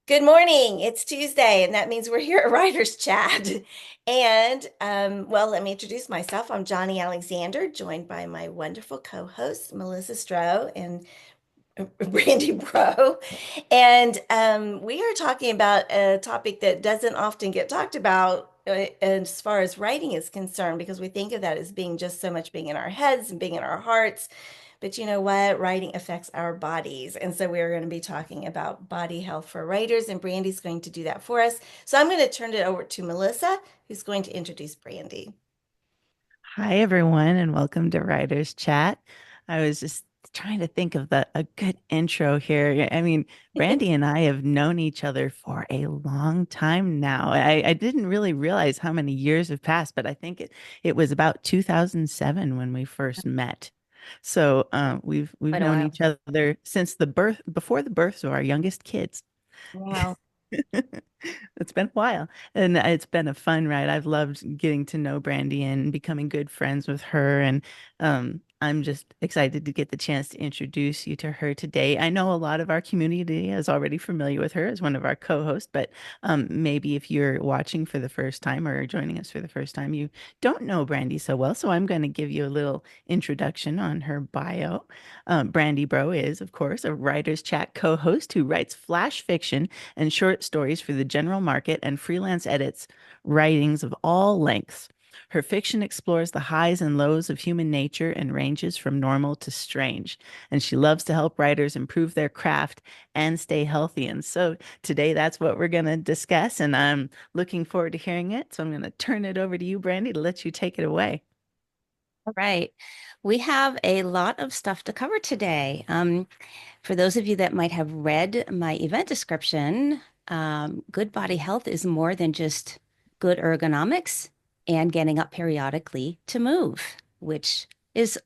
Good morning. It's Tuesday, and that means we're here at Writers Chat. Let me introduce myself. I'm Johnny Alexander, joined by my wonderful co-hosts, Melissa Stroh and Brandy Brow. And we are talking about a topic that doesn't often get talked about as far as writing is concerned, because we think of that as being just so much being in our heads and being in our hearts. But you know what? Writing affects our bodies. And so we're going to be talking about body health for writers, and Brandy's going to do that for us. So I'm going to turn it over to Melissa, who's going to introduce Brandy. Hi, everyone, and welcome to Writers Chat. I was just trying to think of a good intro here. I mean, Brandy and I have known each other for a long time now. I didn't really realize how many years have passed, but I think it was about 2007 when we first met. So we've Quite a known while. each other since before the births of our youngest kids. Wow. It's been a while, and it's been a fun ride. I've loved getting to know Brandy and becoming good friends with her, and I'm just excited to get the chance to introduce you to her today. I know a lot of our community is already familiar with her as one of our co-hosts, but maybe if you're watching for the first time or joining us for the first time, you don't know Brandy so well. So I'm going to give you a little introduction on her bio. Brandy Brow is, of course, a Writers Chat co-host who writes flash fiction and short stories for the general market and freelance edits writings of all lengths. Her fiction explores the highs and lows of human nature and ranges from normal to strange. And she loves to help writers improve their craft and stay healthy. And so today that's what we're going to discuss. And I'm looking forward to hearing it. So I'm going to turn it over to you, Brandy, to let you take it away. All right. We have a lot of stuff to cover today. For those of you that might have read my event description, good body health is more than just good ergonomics and getting up periodically to move, which is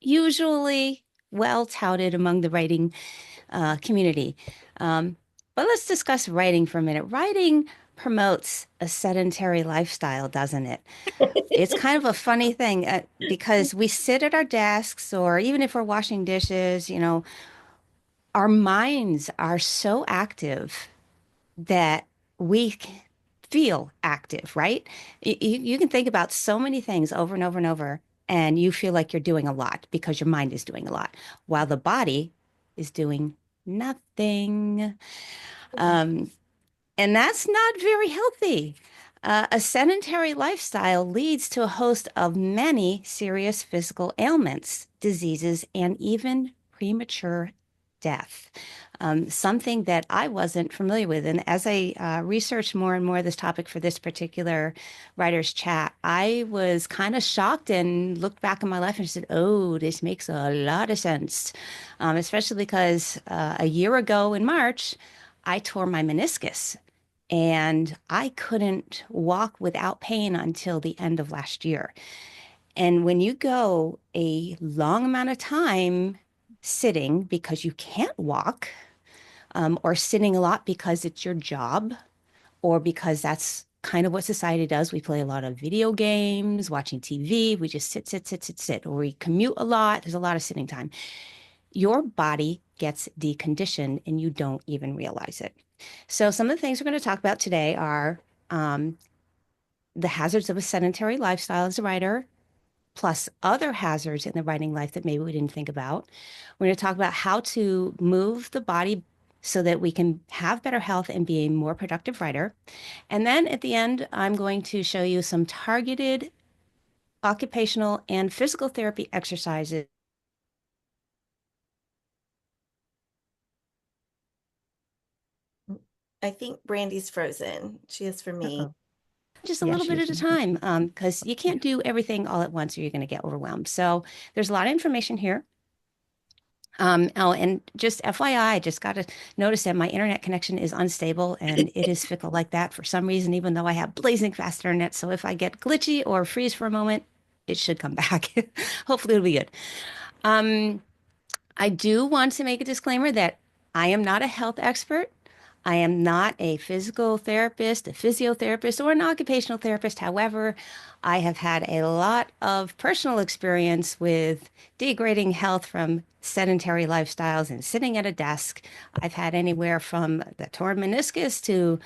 usually well touted among the writing community. Um, but let's discuss writing for a minute. Writing promotes a sedentary lifestyle, doesn't it? It's kind of a funny thing because we sit at our desks, or even if we're washing dishes, our minds are so active that feel active, right? You can think about so many things over and over and over, and you feel like you're doing a lot because your mind is doing a lot, while the body is doing nothing. Um, and that's not very healthy. A sedentary lifestyle leads to a host of many serious physical ailments, diseases, and even premature death. Something that I wasn't familiar with. And as I researched more and more this topic for this particular writer's chat, I was kind of shocked and looked back in my life and said, oh, this makes a lot of sense. Especially because a year ago in March, I tore my meniscus and I couldn't walk without pain until the end of last year. And when you go a long amount of time sitting because you can't walk, or sitting a lot because it's your job, or because that's kind of what society does. We play a lot of video games, watching TV. We just sit, sit, sit, sit, sit, or we commute a lot. There's a lot of sitting time. Your body gets deconditioned and you don't even realize it. So, some of the things we're going to talk about today are um, the hazards of a sedentary lifestyle as a writer, plus other hazards in the writing life that maybe we didn't think about. We're going to talk about how to move the body so that we can have better health and be a more productive writer. And then at the end, I'm going to show you some targeted occupational and physical therapy exercises. I think Brandy's frozen. She is for me. Uh-oh. Just a Yeah, little she bit is. at a time, because you Yeah. can't do everything all at once or you're going to get overwhelmed. So there's a lot of information here. Oh, and just FYI, I just got to notice that my internet connection is unstable and it is fickle like that for some reason, even though I have blazing fast internet. So if I get glitchy or freeze for a moment, it should come back. Hopefully it'll be good. Um, I do want to make a disclaimer that I am not a health expert. I am not a physical therapist, a physiotherapist, or an occupational therapist. However, I have had a lot of personal experience with degrading health from sedentary lifestyles and sitting at a desk. I've had anywhere from the torn meniscus to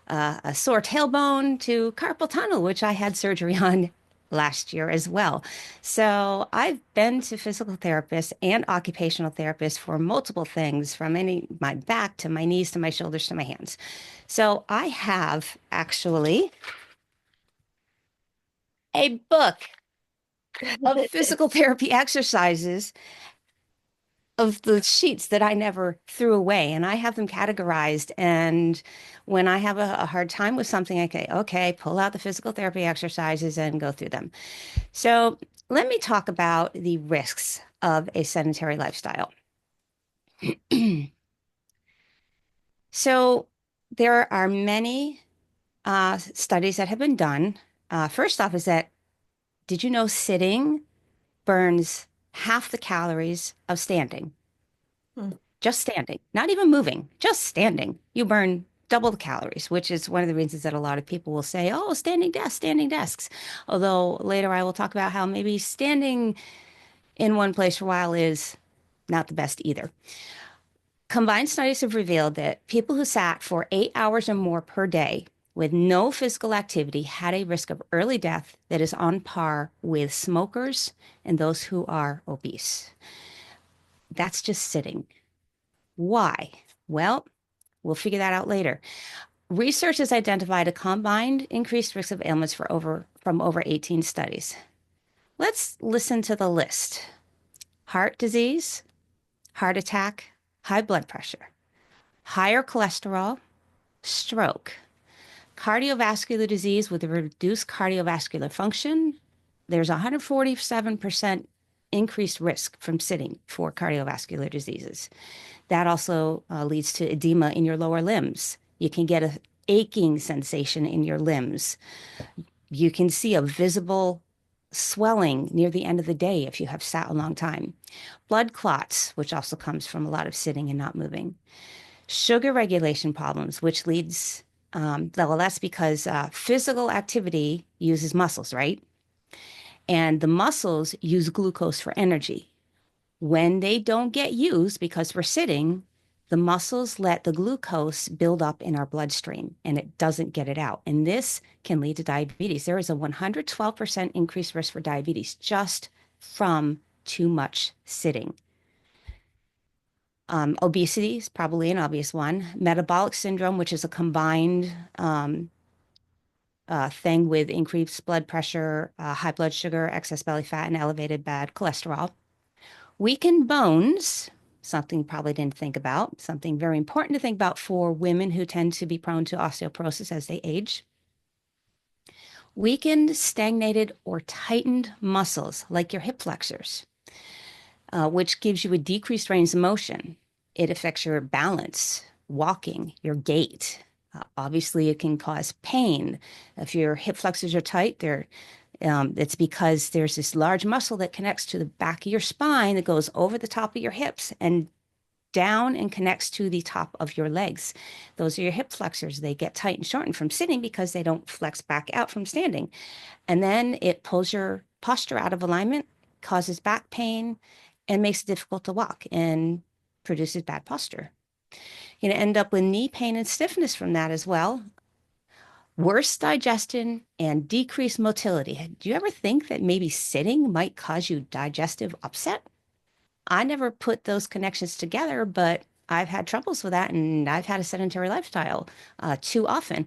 a sore tailbone to carpal tunnel, which I had surgery on last year as well. So I've been to physical therapists and occupational therapists for multiple things, from my back to my knees to my shoulders to my hands. So I have actually a book of physical therapy exercises of the sheets that I never threw away, and I have them categorized. And when I have a hard time with something, I say, okay, pull out the physical therapy exercises and go through them. So let me talk about the risks of a sedentary lifestyle. So there are many studies that have been done. First off, is that did you know sitting burns half the calories of standing? Hmm. Just standing, not even moving, just standing. You burn double the calories, which is one of the reasons that a lot of people will say, oh, standing desks. Although later I will talk about how maybe standing in one place for a while is not the best either. Combined studies have revealed that people who sat for 8 hours or more per day with no physical activity had a risk of early death that is on par with smokers and those who are obese. That's just sitting. Why? Well, we'll figure that out later. Research has identified a combined increased risk of ailments from over 18 studies. Let's listen to the list. Heart disease, heart attack, high blood pressure, higher cholesterol, stroke, cardiovascular disease with a reduced cardiovascular function. There's a 147% increased risk from sitting for cardiovascular diseases. That also leads to edema in your lower limbs. You can get a aching sensation in your limbs. You can see a visible swelling near the end of the day if you have sat a long time. Blood clots, which also comes from a lot of sitting and not moving. Sugar regulation problems, which leads, well, that's because physical activity uses muscles, right? And the muscles use glucose for energy. When they don't get used because we're sitting, the muscles let the glucose build up in our bloodstream and it doesn't get it out. And this can lead to diabetes. There is a 112% increased risk for diabetes just from too much sitting. Obesity is probably an obvious one. Metabolic syndrome, which is a combined thing with increased blood pressure, high blood sugar, excess belly fat, and elevated bad cholesterol. Weakened bones, something you probably didn't think about, something very important to think about for women who tend to be prone to osteoporosis as they age. Weakened, stagnated, or tightened muscles, like your hip flexors, which gives you a decreased range of motion. It affects your balance, walking, your gait. Obviously, it can cause pain. If your hip flexors are tight, it's because there's this large muscle that connects to the back of your spine that goes over the top of your hips and down and connects to the top of your legs. Those are your hip flexors. They get tight and shortened from sitting because they don't flex back out from standing. And then it pulls your posture out of alignment, causes back pain, and makes it difficult to walk and produces bad posture. You're going to end up with knee pain and stiffness from that as well. Worse digestion and decreased motility. Do you ever think that maybe sitting might cause you digestive upset? I never put those connections together, but I've had troubles with that, and I've had a sedentary lifestyle too often.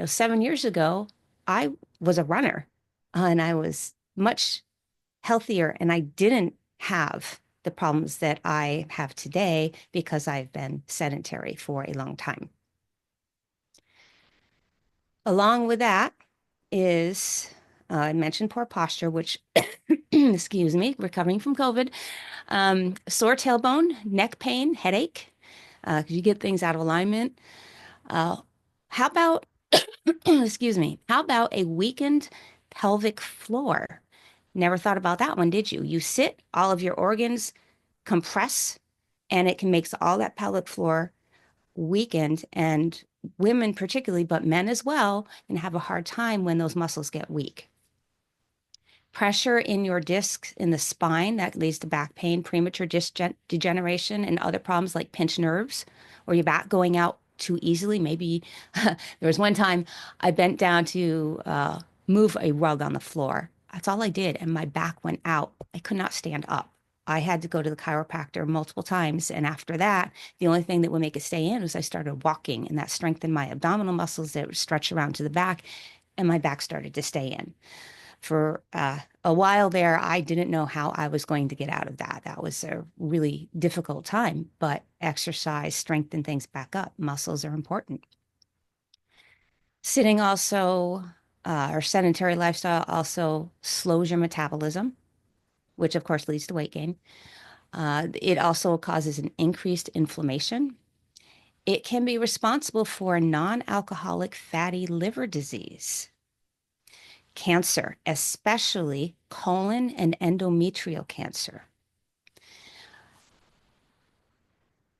7 years ago, I was a runner, and I was much healthier, and I didn't have the problems that I have today because I've been sedentary for a long time. Along with that is, I mentioned poor posture, which, excuse me, recovering from COVID, sore tailbone, neck pain, headache, because you get things out of alignment. How about, excuse me, how about a weakened pelvic floor? Never thought about that one, did you? You sit, all of your organs compress, and it can make all that pelvic floor weakened, and women particularly, but men as well, and have a hard time when those muscles get weak. Pressure in your discs in the spine that leads to back pain, premature disc degeneration, and other problems like pinched nerves or your back going out too easily. Maybe there was one time I bent down to move a rug on the floor. That's all I did, and my back went out. I could not stand up. I had to go to the chiropractor multiple times. And after that, the only thing that would make it stay in was I started walking, and that strengthened my abdominal muscles that would stretch around to the back, and my back started to stay in. For a while there, I didn't know how I was going to get out of that. That was a really difficult time, but exercise strengthened things back up. Muscles are important. Sitting also, or sedentary lifestyle also slows your metabolism, which of course leads to weight gain. It also causes an increased inflammation. It can be responsible for non-alcoholic fatty liver disease, cancer, especially colon and endometrial cancer.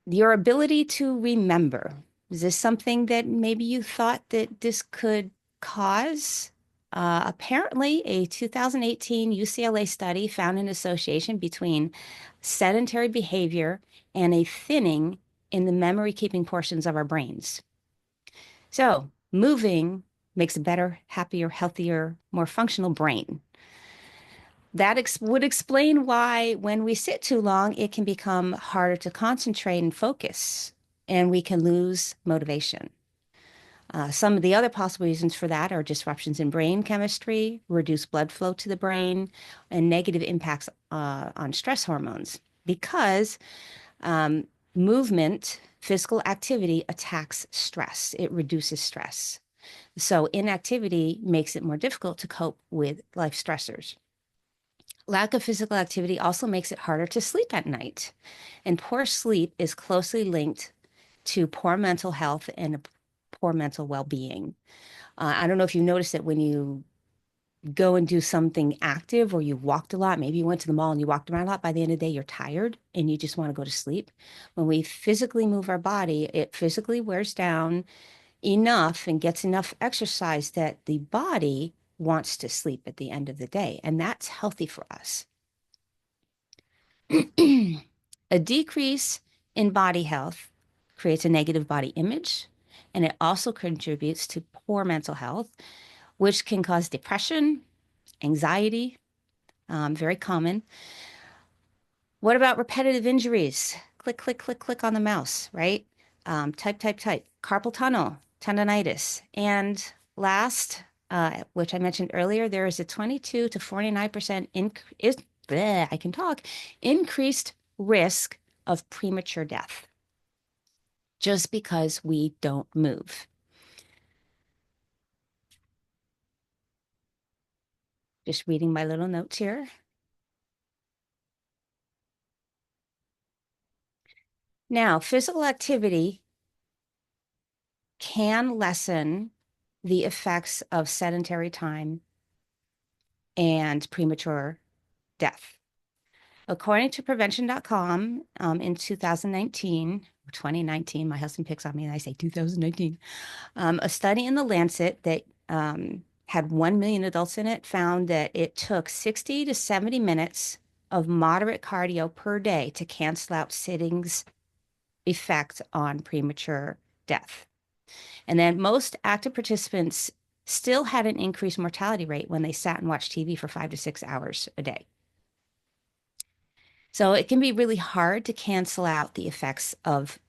Your ability to remember. Is this something that maybe you thought that this could cause? Apparently, a 2018 UCLA study found an association between sedentary behavior and a thinning in the memory keeping portions of our brains. So, moving makes a better, happier, healthier, more functional brain. That would explain why, when we sit too long, it can become harder to concentrate and focus, and we can lose motivation. Some of the other possible reasons for that are disruptions in brain chemistry, reduced blood flow to the brain, and negative impacts on stress hormones. Because movement, physical activity attacks stress, it reduces stress. So inactivity makes it more difficult to cope with life stressors. Lack of physical activity also makes it harder to sleep at night. And poor sleep is closely linked to poor mental health and poor mental well-being. I don't know if you noticed that when you go and do something active or you walked a lot, maybe you went to the mall and you walked around a lot, by the end of the day, you're tired and you just want to go to sleep. When we physically move our body, it physically wears down enough and gets enough exercise that the body wants to sleep at the end of the day. And that's healthy for us. A decrease in body health creates a negative body image, and it also contributes to poor mental health, which can cause depression, anxiety, very common. What about repetitive injuries? Click, click, click, click on the mouse, right? Type, type, type. Carpal tunnel, tendonitis. And last, which I mentioned earlier, there is a 22 to 49% increased risk of premature death just because we don't move. Just reading my little notes here. Now, physical activity can lessen the effects of sedentary time and premature death. According to prevention.com, in 2019, or 2019, my husband picks on me and I say 2019, a study in the Lancet that had 1 million adults in it found that it took 60 to 70 minutes of moderate cardio per day to cancel out sitting's effect on premature death. And then most active participants still had an increased mortality rate when they sat and watched TV for 5 to 6 hours a day. So it can be really hard to cancel out the effects of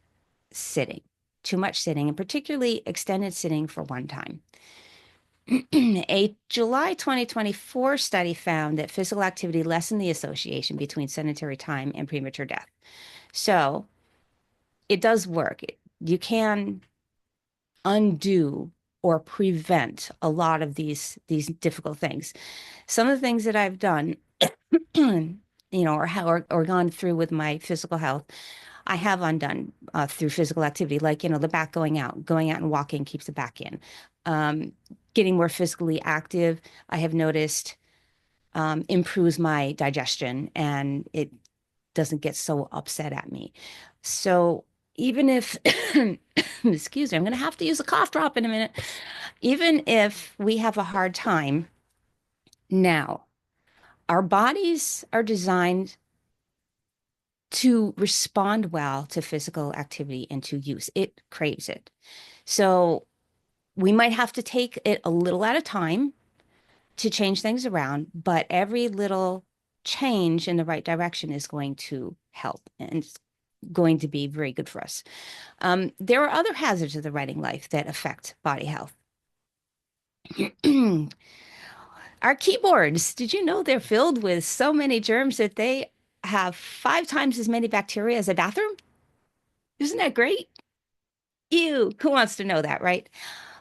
sitting, too much sitting, and particularly extended sitting for one time. A July 2024 study found that physical activity lessened the association between sedentary time and premature death. So it does work. You can undo or prevent a lot of these difficult things. Some of the things that I've done, or gone through with my physical health, I have undone through physical activity, like, the back going out and walking keeps the back in. Getting more physically active, I have noticed, improves my digestion and it doesn't get so upset at me. So even if, excuse me, I'm going to have to use a cough drop in a minute. Even if we have a hard time now, our bodies are designed to respond well to physical activity and to use. It craves it. So we might have to take it a little at a time to change things around, but every little change in the right direction is going to help and it's going to be very good for us. There are other hazards of the writing life that affect body health. Our keyboards, did you know they're filled with so many germs that they have 5 times as many bacteria as a bathroom? Isn't that great? Ew, who wants to know that, right?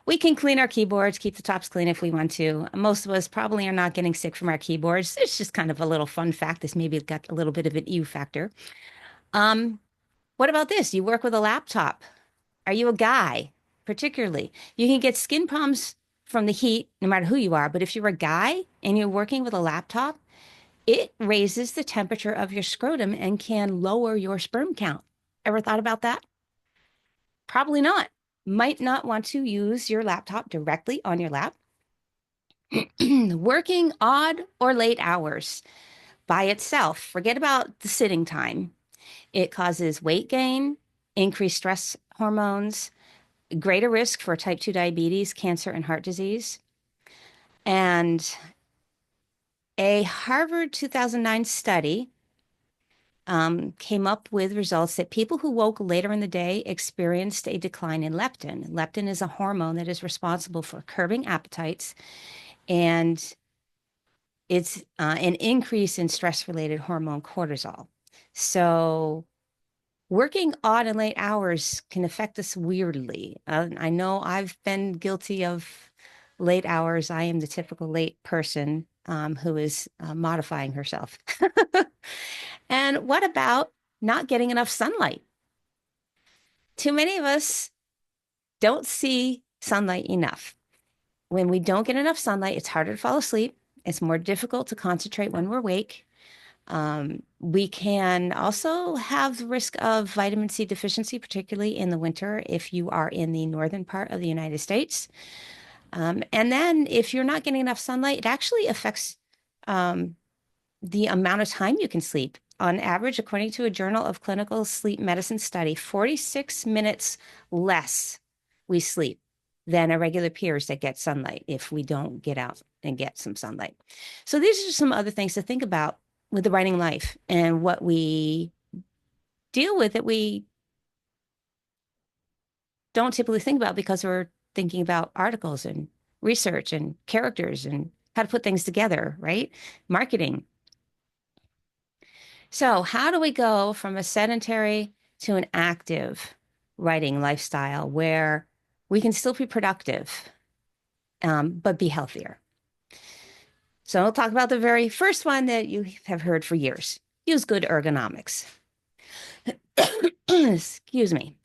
We can clean our keyboards, keep the tops clean if we want to. Most of us probably are not getting sick from our keyboards. It's just kind of a little fun fact. This maybe got a little bit of an ew factor. Um, what about this? You work with a laptop. Are you a guy, particularly? You can get skin problems from the heat, no matter who you are. But if you're a guy and you're working with a laptop, it raises the temperature of your scrotum and can lower your sperm count. Ever thought about that? Probably not. Might not want to use your laptop directly on your lap. Working odd or late hours by itself, forget about the sitting time. It causes weight gain, increased stress hormones, greater risk for type 2 diabetes, cancer, and heart disease. And a Harvard 2009 study came up with results that people who woke later in the day experienced a decline in leptin. Leptin is a hormone that is responsible for curbing appetites, and it's an increase in stress-related hormone cortisol. So working odd and late hours can affect us weirdly. I know I've been guilty of late hours. I am the typical late person who is modifying herself. And what about not getting enough sunlight? Too many of us don't see sunlight enough. When we don't get enough sunlight, it's harder to fall asleep. It's more difficult to concentrate when we're awake. We can also have the risk of vitamin C deficiency, particularly in the winter if you are in the northern part of the United States. And then if you're not getting enough sunlight, it actually affects the amount of time you can sleep. On average, according to a Journal of Clinical Sleep Medicine study, 46 minutes less we sleep than our regular peers that get sunlight if we don't get out and get some sunlight. So these are some other things to think about with the writing life and what we deal with that we don't typically think about because we're thinking about articles and research and characters and how to put things together, right? Marketing. So, how do we go from a sedentary to an active writing lifestyle where we can still be productive, but be healthier? So, we'll talk about the very first one that you have heard for years. Use good ergonomics. Excuse me.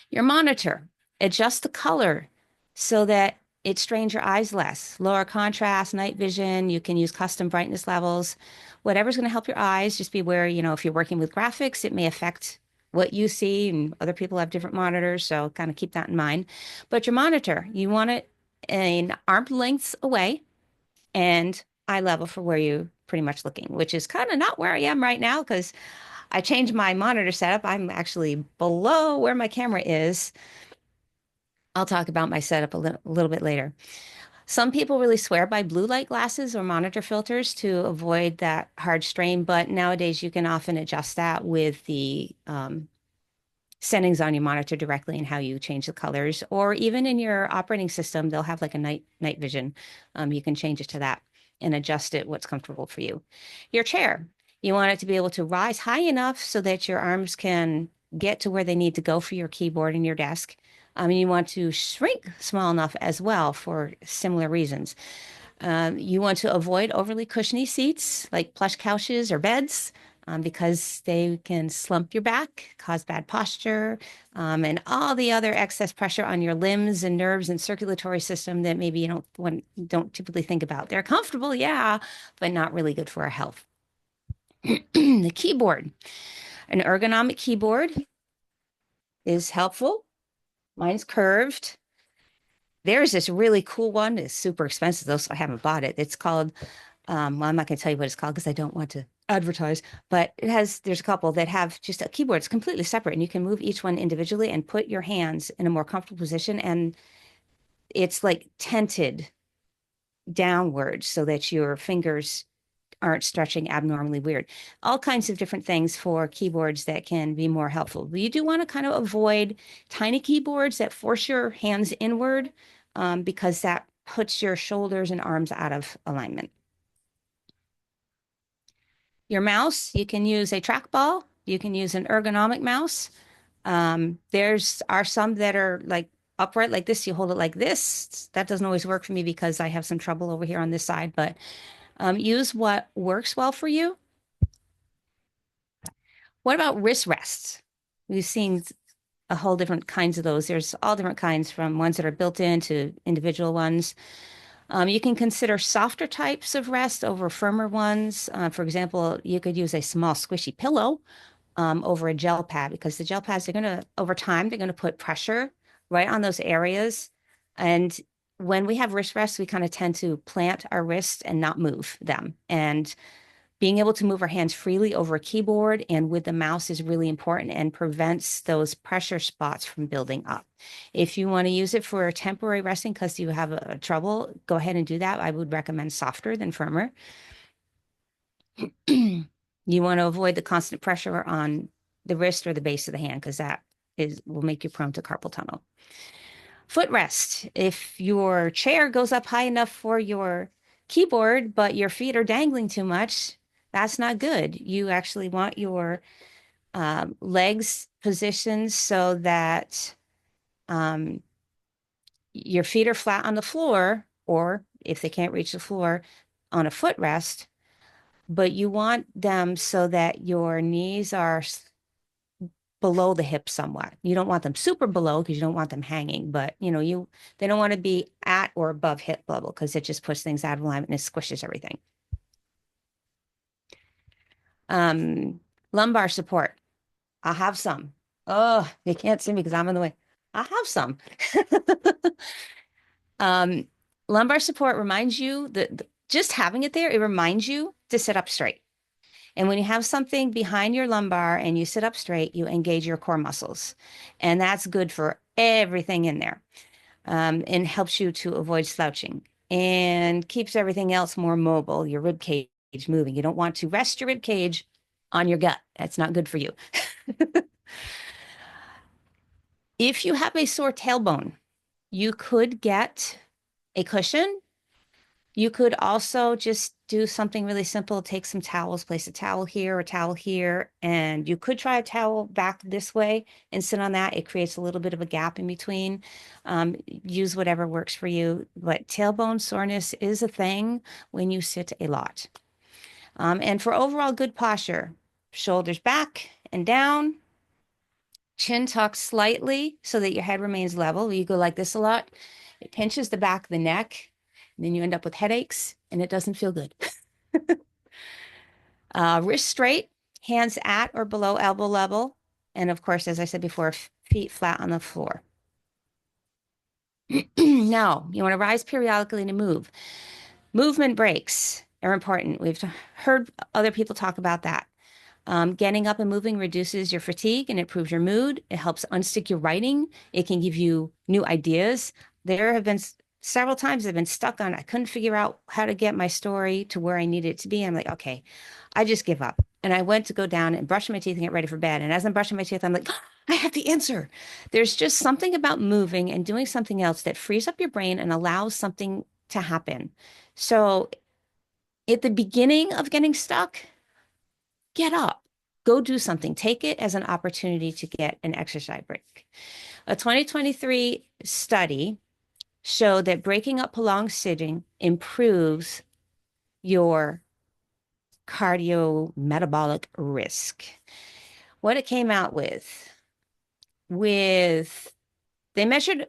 Your monitor, adjust the color so that it strains your eyes less. Lower contrast, night vision, you can use custom brightness levels. Whatever's going to help your eyes, just be aware, if you're working with graphics, it may affect what you see, and other people have different monitors, so kind of keep that in mind. But your monitor, you want it an arm lengths away and eye level for where you're pretty much looking, which is kind of not where I am right now because I changed my monitor setup. I'm actually below where my camera is. I'll talk about my setup a little bit later. Some people really swear by blue light glasses or monitor filters to avoid that hard strain, but nowadays you can often adjust that with the settings on your monitor directly and how you change the colors, or even in your operating system, they'll have like a night vision. You can change it to that and adjust it what's comfortable for you. Your chair, you want it to be able to rise high enough so that your arms can get to where they need to go for your keyboard and your desk. And you want to shrink small enough as well for similar reasons. You want to avoid overly cushiony seats like plush couches or beds because they can slump your back, cause bad posture, and all the other excess pressure on your limbs and nerves and circulatory system that maybe you don't typically think about. They're comfortable, yeah, but not really good for our health. The keyboard, an ergonomic keyboard is helpful. Mine's curved. There's this really cool one. It's super expensive though, so I haven't bought it. It's called, well, I'm not going to tell you what it's called because I don't want to advertise, but there's a couple that have just a keyboard. It's completely separate and you can move each one individually and put your hands in a more comfortable position. And it's like tented downwards so that your fingers aren't stretching abnormally weird. All kinds of different things for keyboards that can be more helpful. But you do want to kind of avoid tiny keyboards that force your hands inward because that puts your shoulders and arms out of alignment. Your mouse, you can use a trackball. You can use an ergonomic mouse. There's are some that are like upright like this. You hold it like this. That doesn't always work for me because I have some trouble over here on this side, but use what works well for you. What about wrist rests? We've seen a whole different kinds of those. There's all different kinds from ones that are built in to individual ones. You can consider softer types of rest over firmer ones. For example, you could use a small squishy pillow over a gel pad because the gel pads are going to, over time, they're going to put pressure right on those areas. And when we have wrist rests, we kind of tend to plant our wrists and not move them. And being able to move our hands freely over a keyboard and with the mouse is really important and prevents those pressure spots from building up. If you want to use it for temporary resting because you have a trouble, go ahead and do that. I would recommend softer than firmer. You want to avoid the constant pressure on the wrist or the base of the hand because that will make you prone to carpal tunnel. Footrest. If your chair goes up high enough for your keyboard, but your feet are dangling too much, that's not good. You actually want your legs positioned so that your feet are flat on the floor, or if they can't reach the floor, on a footrest. But you want them so that your knees are below the hip somewhat. You don't want them super below because you don't want them hanging, but they don't want to be at or above hip level because it just puts things out of alignment and it squishes everything. Lumbar support. I'll have some. Oh, they can't see me because I'm in the way. I'll have some. Lumbar support reminds you that just having it there, it reminds you to sit up straight. And when you have something behind your lumbar and you sit up straight, you engage your core muscles. And that's good for everything in there and helps you to avoid slouching and keeps everything else more mobile, your rib cage moving. You don't want to rest your rib cage on your gut. That's not good for you. If you have a sore tailbone, you could get a cushion. You could also just do something really simple. Take some towels, place a towel here, and you could try a towel back this way and sit on that. It creates a little bit of a gap in between. Use whatever works for you. But tailbone soreness is a thing when you sit a lot. And for overall good posture, shoulders back and down, chin tucked slightly so that your head remains level. You go like this a lot. It pinches the back of the neck, and then you end up with headaches, and it doesn't feel good. Wrist straight, hands at or below elbow level. And of course, as I said before, feet flat on the floor. Now, you want to rise periodically to move. Movement breaks are important. We've heard other people talk about that. Getting up and moving reduces your fatigue and improves your mood. It helps unstick your writing. It can give you new ideas. There have been several times I've been stuck on, I couldn't figure out how to get my story to where I needed it to be. I'm like, okay, I just give up. And I went to go down and brush my teeth and get ready for bed. And as I'm brushing my teeth, I'm like, I have the answer. There's just something about moving and doing something else that frees up your brain and allows something to happen. So at the beginning of getting stuck, get up, go do something. Take it as an opportunity to get an exercise break. A 2023 study showed that breaking up prolonged sitting improves your cardiometabolic risk. What it came out with they measured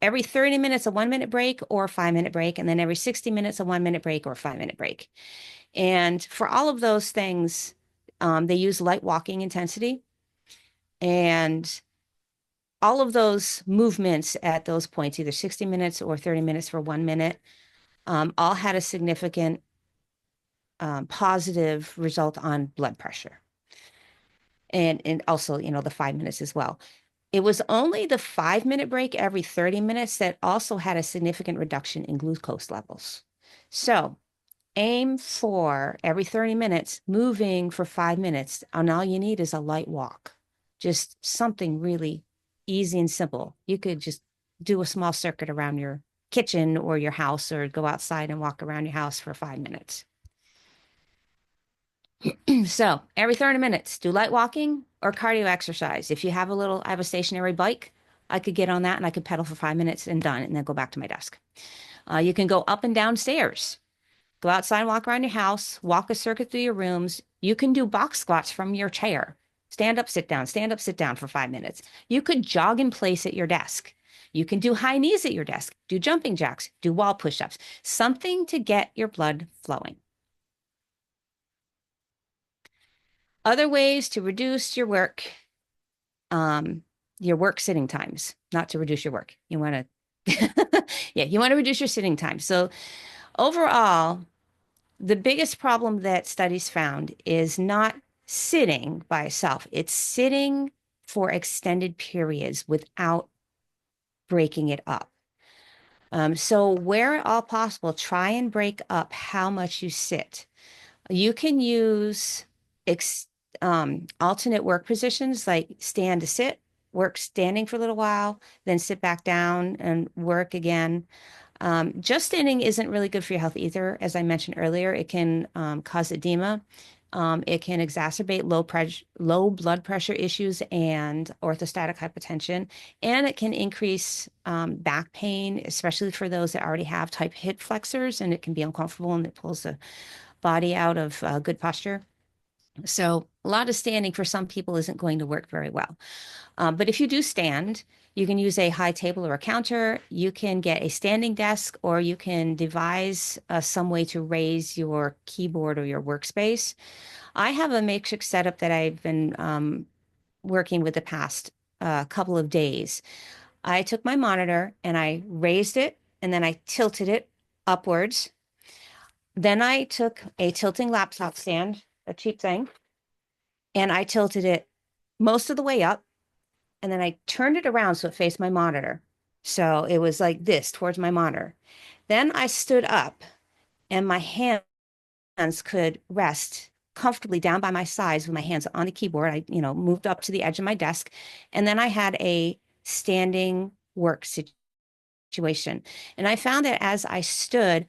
every 30 minutes a 1 minute break or 5 minute break, and then every 60 minutes a 1 minute break or 5 minute break. And for all of those things, they use light walking intensity. And all of those movements at those points, either 60 minutes or 30 minutes for 1 minute, all had a significant positive result on blood pressure. And also, the 5 minutes as well. It was only the 5 minute break every 30 minutes that also had a significant reduction in glucose levels. So aim for every 30 minutes, moving for 5 minutes, and all you need is a light walk. Just something really easy and simple. You could just do a small circuit around your kitchen or your house, or go outside and walk around your house for 5 minutes. So every 30 minutes, do light walking or cardio exercise. If you have I have a stationary bike, I could get on that and I could pedal for 5 minutes and done, and then go back to my desk. You can go up and down stairs. Go outside and walk around your house, walk a circuit through your rooms. You can do box squats from your chair. Stand up, sit down for 5 minutes. You could jog in place at your desk. You can do high knees at your desk, do jumping jacks, do wall push-ups, something to get your blood flowing. Other ways to reduce your work sitting times, not to reduce your work. You want to, yeah, you want to reduce your sitting time. So overall, the biggest problem that studies found is not sitting by itself. It's sitting for extended periods without breaking it up. So where at all possible, try and break up how much you sit. You can use alternate work positions, like stand to sit, work standing for a little while, then sit back down and work again. Just standing isn't really good for your health either. As I mentioned earlier, it can cause edema. It can exacerbate low blood pressure issues and orthostatic hypotension, and it can increase back pain, especially for those that already have type hip flexors, and it can be uncomfortable and it pulls the body out of good posture. So a lot of standing for some people isn't going to work very well. But if you do stand, you can use a high table or a counter. You can get a standing desk, or you can devise some way to raise your keyboard or your workspace. I have a makeshift setup that I've been working with the past couple of days. I took my monitor and I raised it, and then I tilted it upwards. Then I took a tilting laptop stand, a cheap thing, and I tilted it most of the way up. And then I turned it around so it faced my monitor. So it was like this towards my monitor. Then I stood up and my hands could rest comfortably down by my sides with my hands on the keyboard. I, moved up to the edge of my desk. And then I had a standing work situation. And I found that as I stood,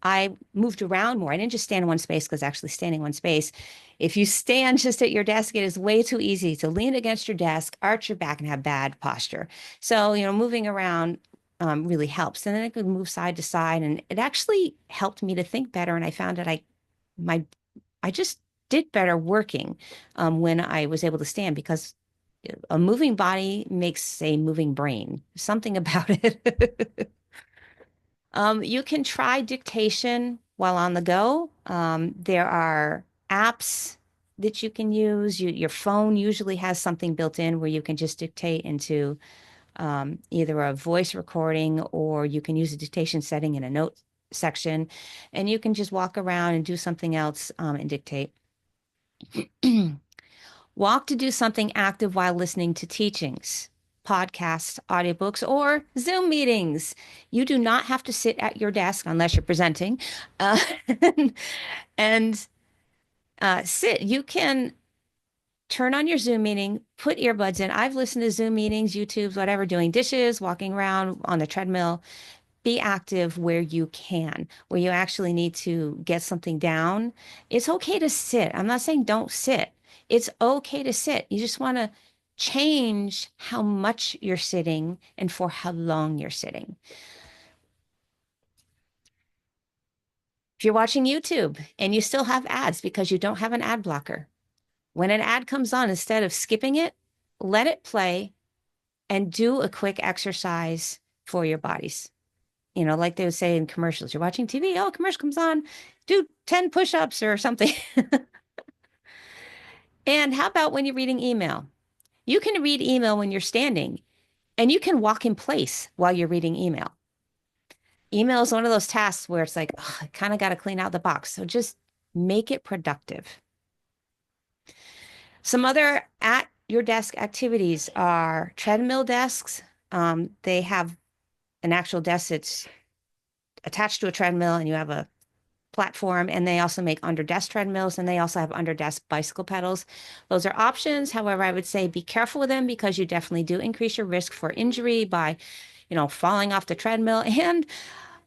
I moved around more. I didn't just stand in one space, because actually standing in one space, if you stand just at your desk, it is way too easy to lean against your desk, arch your back, and have bad posture. So, moving around really helps. And then I could move side to side, and it actually helped me to think better. And I found that I just did better working when I was able to stand, because a moving body makes a moving brain. Something about it. You can try dictation while on the go. There are apps that you can use. Your phone usually has something built in where you can just dictate into either a voice recording, or you can use a dictation setting in a note section, and you can just walk around and do something else and dictate. Walk to do something active while listening to teachings, podcasts, audiobooks, or Zoom meetings. You do not have to sit at your desk unless you're presenting uh, and sit. You can turn on your Zoom meeting, put earbuds in. I've listened to Zoom meetings, YouTube's, whatever, doing dishes, walking around on the treadmill. Be active where you can, where you actually need to get something down. It's okay to sit. I'm not saying don't sit. It's okay to sit. You just want to change how much you're sitting and for how long you're sitting. If you're watching YouTube and you still have ads because you don't have an ad blocker, when an ad comes on, instead of skipping it, let it play and do a quick exercise for your bodies. Like they would say in commercials, you're watching TV, oh, commercial comes on, do 10 push-ups or something. And how about when you're reading email? You can read email when you're standing, and you can walk in place while you're reading email. Email is one of those tasks where it's like, oh, I kind of got to clean out the box. So just make it productive. Some other at your desk activities are treadmill desks. They have an actual desk that's attached to a treadmill, and you have a platform, and they also make under desk treadmills, and they also have under desk bicycle pedals. Those are options. However, I would say be careful with them because you definitely do increase your risk for injury by, falling off the treadmill, and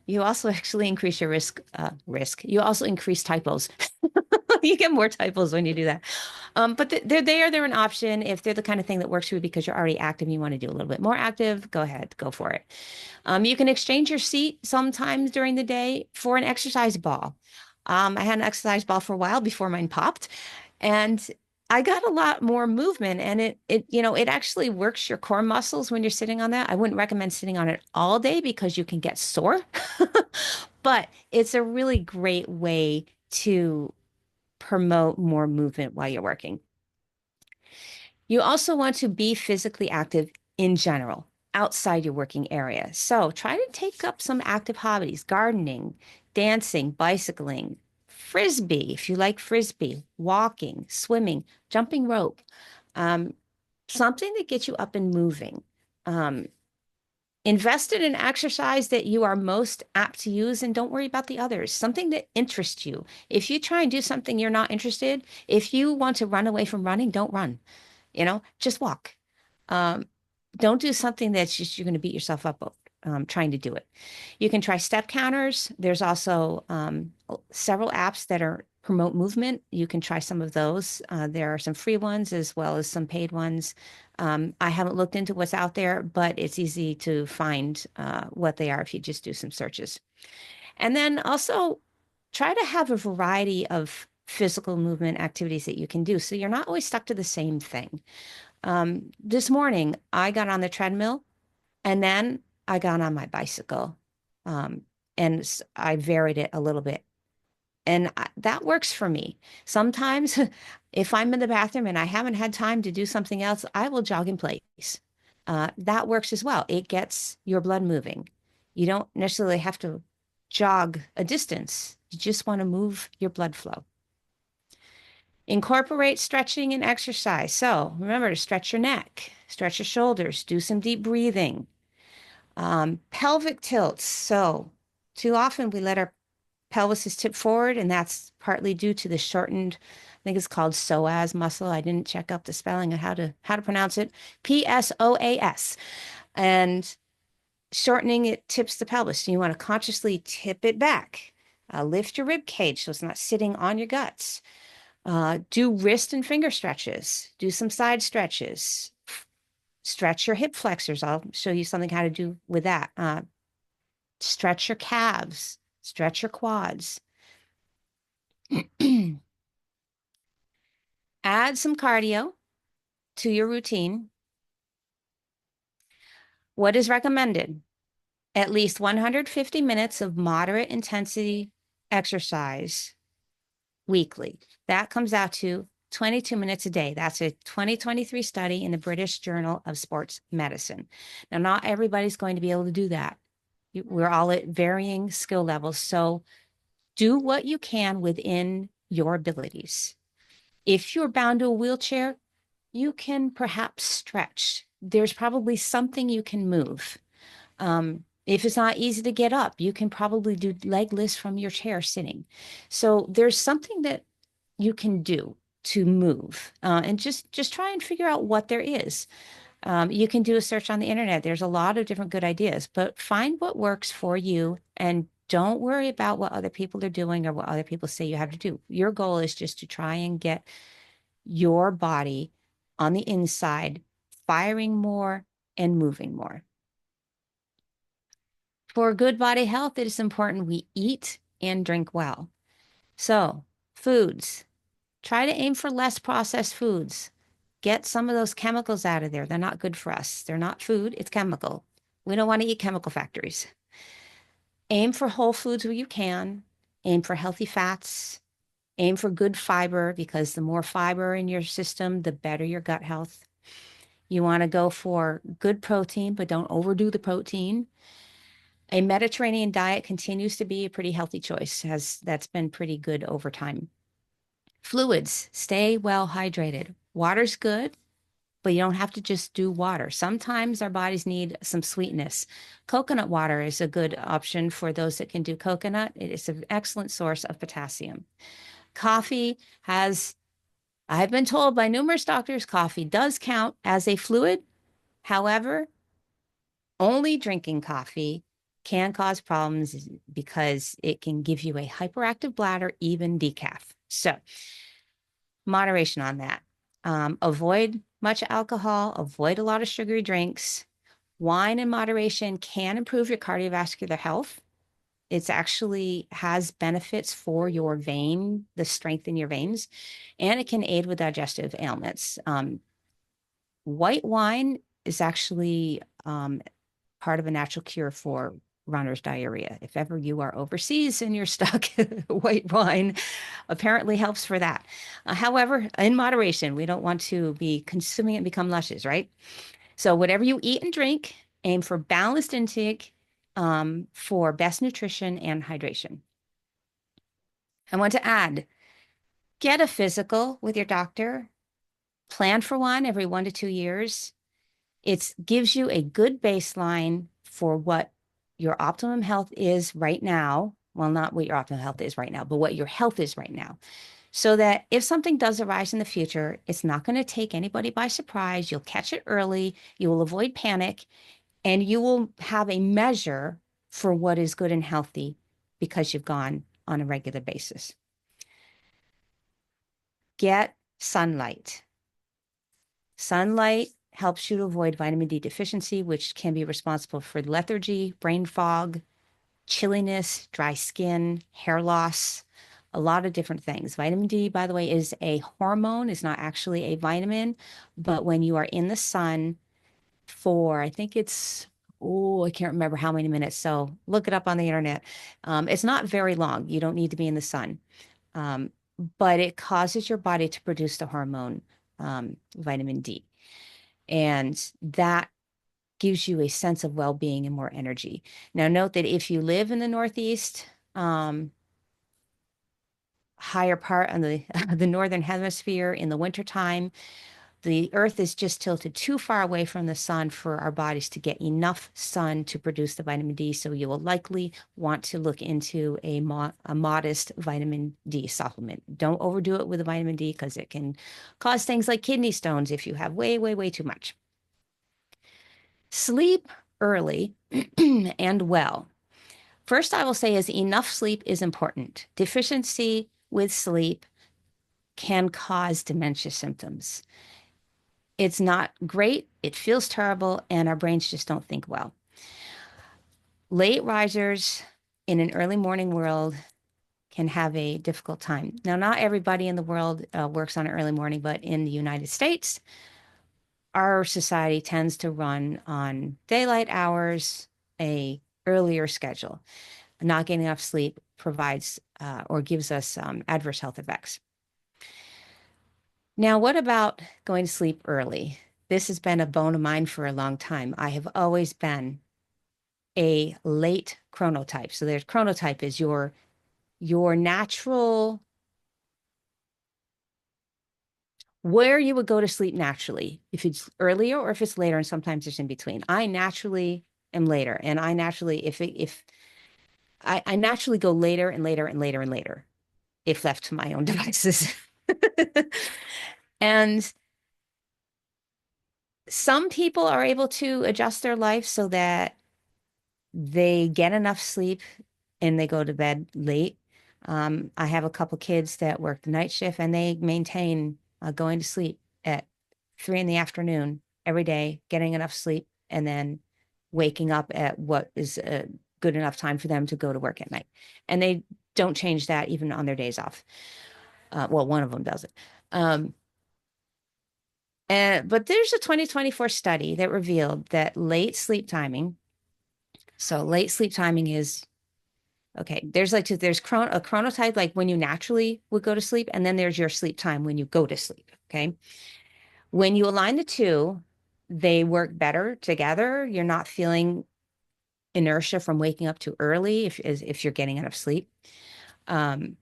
you also actually increase your risk. You also increase typos. You get more typos when you do that. But they're there. They're an option. If they're the kind of thing that works for you because you're already active and you want to do a little bit more active, go ahead, go for it. You can exchange your seat sometimes during the day for an exercise ball. I had an exercise ball for a while before mine popped, and I got a lot more movement, and it actually works your core muscles when you're sitting on that. I wouldn't recommend sitting on it all day because you can get sore, but it's a really great way to promote more movement while you're working. You also want to be physically active in general outside your working area. So try to take up some active hobbies, gardening, dancing, bicycling, frisbee, if you like frisbee, walking, swimming, jumping rope, um, something that gets you up and moving. Um, Invest in an exercise that you are most apt to use, and don't worry about the others. Something that interests you. If you try and do something you're not interested, if you want to run away from running, don't run. Just walk. Um, don't do something that's just you're going to beat yourself up trying to do it. You can try step counters. There's also several apps that are promote movement. You can try some of those. There are some free ones as well as some paid ones. I haven't looked into what's out there, but it's easy to find what they are if you just do some searches. And then also try to have a variety of physical movement activities that you can do so you're not always stuck to the same thing. This morning, I got on the treadmill and then I got on my bicycle, um, and I varied it a little bit. And that works for me. Sometimes, if I'm in the bathroom and I haven't had time to do something else, I will jog in place. That works as well. It gets your blood moving. You don't necessarily have to jog a distance. You just want to move your blood flow. Incorporate stretching and exercise. So remember to stretch your neck, stretch your shoulders, do some deep breathing. Pelvic tilts. So too often we let our pelvis tip forward, and that's partly due to the shortened, I think it's called psoas muscle. I didn't check up the spelling of how to pronounce it. PSOAS. And shortening it tips the pelvis. So you want to consciously tip it back. Lift your rib cage so it's not sitting on your guts. Do wrist and finger stretches. Do some side stretches. Stretch your hip flexors. I'll show you something how to do with that. Stretch your calves. Stretch your quads. Add some cardio to your routine. What is recommended? At least 150 minutes of moderate intensity exercise weekly. That comes out to 22 minutes a day. That's a 2023 study in the British Journal of Sports Medicine. Now, not everybody's going to be able to do that. We're all at varying skill levels. So do what you can within your abilities. If you're bound to a wheelchair, you can perhaps stretch. There's probably something you can move. If it's not easy to get up, you can probably do leg lifts from your chair sitting. So there's something that you can do to move, and just try and figure out what there is. You can do a search on the internet. There's a lot of different good ideas, but find what works for you and don't worry about what other people are doing or what other people say you have to do. Your goal is just to try and get your body on the inside firing more and moving more. For good body health, it is important we eat and drink well. So, foods, try to aim for less processed foods. Get some of those chemicals out of there. They're not good for us. They're not food, it's chemical. We don't want to eat chemical factories. Aim for whole foods where you can. Aim for healthy fats. Aim for good fiber because the more fiber in your system, the better your gut health. You want to go for good protein, but don't overdo the protein. A Mediterranean diet continues to be a pretty healthy choice, as that's been pretty good over time. Fluids, stay well hydrated. Water's good, but you don't have to just do water. Sometimes our bodies need some sweetness. Coconut water is a good option for those that can do coconut. It is an excellent source of potassium. Coffee has, I've been told by numerous doctors, coffee does count as a fluid. However, only drinking coffee can cause problems because it can give you a hyperactive bladder, even decaf. So, moderation on that. Avoid much alcohol, avoid a lot of sugary drinks. Wine in moderation can improve your cardiovascular health. It's actually has benefits for your vein, the strength in your veins, and it can aid with digestive ailments. White wine is actually part of a natural cure for runner's diarrhea. If ever you are overseas and you're stuck, white wine apparently helps for that. However, in moderation, we don't want to be consuming it and become lushes, right? So, whatever you eat and drink, aim for balanced intake for best nutrition and hydration. I want to add get a physical with your doctor, plan for one every 1 to 2 years. It gives you a good baseline for what your optimum health is right now. Well, not what your optimum health is right now, but what your health is right now. So that if something does arise in the future, it's not going to take anybody by surprise. You'll catch it early, you will avoid panic, and you will have a measure for what is good and healthy because you've gone on a regular basis. Get sunlight. Sunlight helps you to avoid vitamin D deficiency, which can be responsible for lethargy, brain fog, chilliness, dry skin, hair loss, a lot of different things. Vitamin D, by the way, is a hormone, it's not actually a vitamin, but when you are in the sun for, I think it's, oh, I can't remember how many minutes. So look it up on the internet. It's not very long. You don't need to be in the sun. Um, but it causes your body to produce the hormone, vitamin D. And that gives you a sense of well-being and more energy. Now, note that if you live in the Northeast, higher part on the the northern hemisphere in the wintertime, the earth is just tilted too far away from the sun for our bodies to get enough sun to produce the vitamin D. So you will likely want to look into a modest vitamin D supplement. Don't overdo it with the vitamin D because it can cause things like kidney stones if you have way, way, way too much. Sleep early and well. First, I will say is enough sleep is important. Deficiency with sleep can cause dementia symptoms. It's not great, it feels terrible, and our brains just don't think well. Late risers in an early morning world can have a difficult time. Now, not everybody in the world works on an early morning, but in the United States, our society tends to run on daylight hours, a earlier schedule. Not getting enough sleep provides or gives us adverse health effects. Now, what about going to sleep early? This has been a bone of mine for a long time. I have always been a late chronotype. So there's chronotype is your natural where you would go to sleep naturally, if it's earlier or if it's later, and sometimes it's in between. I naturally am later, and I naturally, if I naturally go later and later and later and later, if left to my own devices. And some people are able to adjust their life so that they get enough sleep and they go to bed late. I have a couple kids that work the night shift and they maintain going to sleep at 3 in the afternoon every day, getting enough sleep, and then waking up at what is a good enough time for them to go to work at night. And they don't change that even on their days off. Well, one of them does it. But there's a 2024 study that revealed that late sleep timing. So late sleep timing is okay. There's like there's a chronotype, like when you naturally would go to sleep, and then there's your sleep time when you go to sleep. Okay. When you align the two, they work better together. You're not feeling inertia from waking up too early if you're getting enough sleep. Um,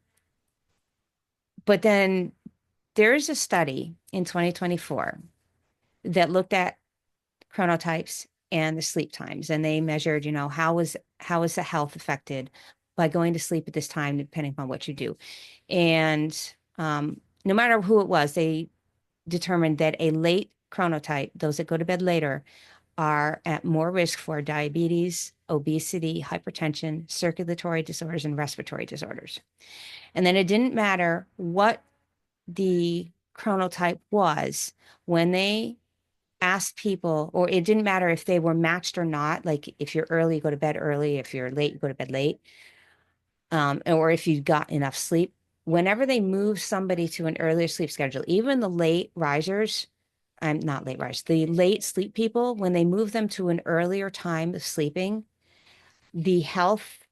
but then there's a study in 2024 that looked at chronotypes and the sleep times, and they measured, how is the health affected by going to sleep at this time, depending upon what you do. And no matter who it was, they determined that a late chronotype, those that go to bed later, are at more risk for diabetes, obesity, hypertension, circulatory disorders, and respiratory disorders. And then it didn't matter what the chronotype was when they asked people, or it didn't matter if they were matched or not. Like if you're early, you go to bed early. If you're late, you go to bed late. Or if you got enough sleep. Whenever they move somebody to an earlier sleep schedule, even the late risers, I'm not late risers, the late sleep people, when they move them to an earlier time of sleeping, the health